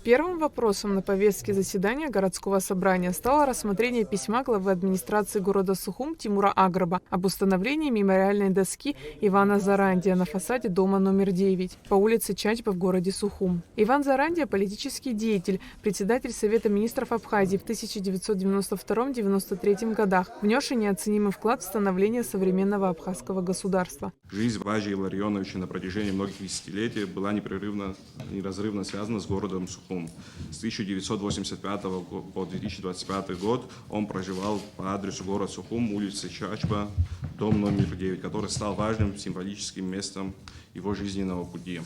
Первым вопросом на повестке заседания городского собрания стало рассмотрение письма главы администрации города Сухум Тимура Аграба об установлении мемориальной доски Ивана Зарандия на фасаде дома номер 9 по улице Чачба в городе Сухум. Иван Зарандия – политический деятель, председатель Совета министров Абхазии в 1992-1993 годах, внесший неоценимый вклад в становление современного абхазского государства. Жизнь Важи Илларионовича на протяжении многих десятилетий была неразрывно связана с городом Сухум. С 1985 по 2025 год он проживал по адресу город Сухум, улица Чачба, дом номер 9, который стал важным символическим местом его жизненного пути.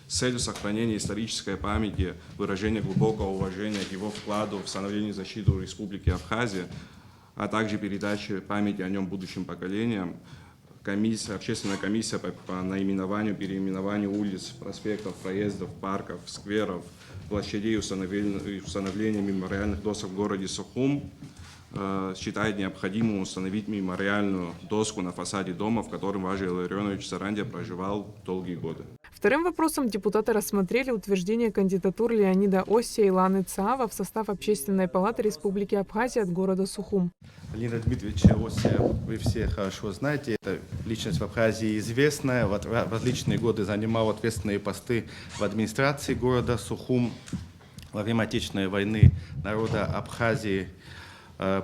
С целью сохранения исторической памяти, выражения глубокого уважения к его вкладу в становление и защиту Республики Абхазия, а также передачи памяти о нем будущим поколениям, общественная комиссия по наименованию, переименованию улиц, проспектов, проездов, парков, скверов, площадей и установления мемориальных досок в городе Сухум считает необходимым установить мемориальную доску на фасаде дома, в котором Важи Илларионович Зарандия проживал долгие годы. Вторым вопросом депутаты рассмотрели утверждение кандидатур Леонида Осия и Ланы Цаава в состав Общественной палаты Республики Абхазия от города Сухум. Леонида Дмитриевича Осия вы все хорошо знаете. Это личность в Абхазии известная. В различные годы занимал ответственные посты в администрации города Сухум. Во время Отечественной войны народа Абхазии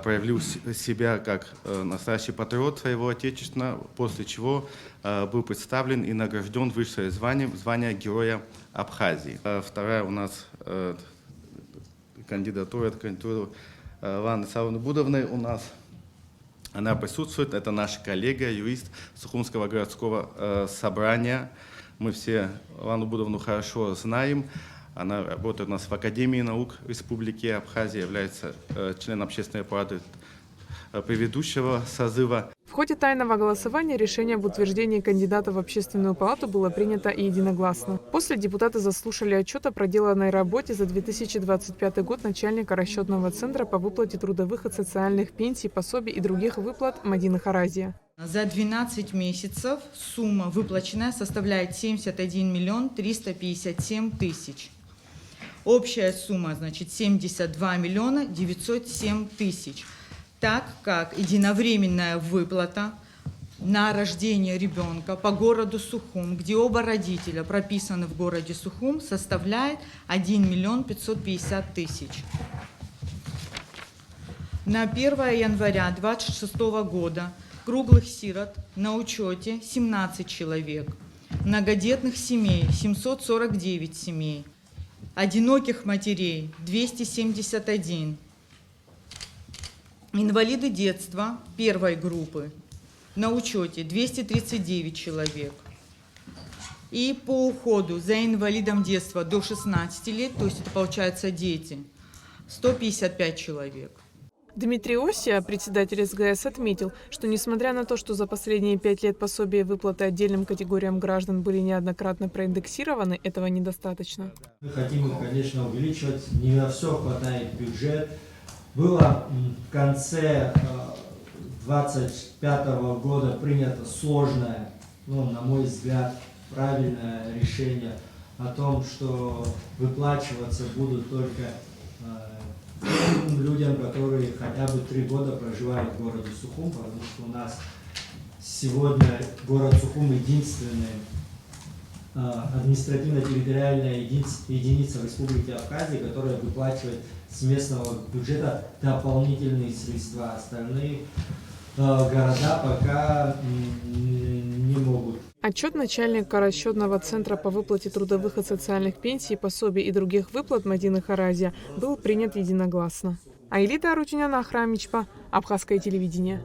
проявил себя как настоящий патриот своего отечества, после чего был представлен и награжден высшее звание Героя Абхазии. Вторая у нас кандидатура Ланы Савовны Будовны у нас. Она присутствует, это наша коллега, юрист Сухумского городского собрания. Мы все Лану Будовну хорошо знаем. Она работает у нас в Академии наук Республики Абхазия, является членом Общественной палаты предыдущего созыва. В ходе тайного голосования решение об утверждении кандидата в Общественную палату было принято единогласно. После депутаты заслушали отчет о проделанной работе за 2025 год начальника расчетного центра по выплате трудовых и социальных пенсий, пособий и других выплат Мадины Харазия. За 12 месяцев сумма выплаченная составляет 71 миллион 357 тысяч. Общая сумма, значит, 72 миллиона 907 тысяч. Так как единовременная выплата на рождение ребенка по городу Сухум, где оба родителя прописаны в городе Сухум, составляет 1 миллион 550 тысяч. На 1 января 2026 года круглых сирот на учете 17 человек, многодетных семей 749 семей, одиноких матерей 271, инвалиды детства первой группы на учете 239 человек. И по уходу за инвалидом детства до 16 лет, то есть это получается дети, 155 человек. Дмитрий Осия, председатель СГС, отметил, что несмотря на то, что за последние 5 лет пособия и выплаты отдельным категориям граждан были неоднократно проиндексированы, этого недостаточно. Мы хотим их, конечно, увеличивать, не на все хватает бюджет. Было в конце 2025 года принято сложное, на мой взгляд, правильное решение о том, что выплачиваться будут только людям, которые хотя бы 3 года проживают в городе Сухум, потому что у нас сегодня город Сухум единственная административно-территориальная единица в Республике Абхазия, которая выплачивает с местного бюджета дополнительные средства. Остальные города пока не могут. Отчет начальника расчетного центра по выплате трудовых и социальных пенсий, пособий и других выплат Мадины Харазия был принят единогласно. Айлита Арутюняна, Ахрамичпа, Абхазское телевидение.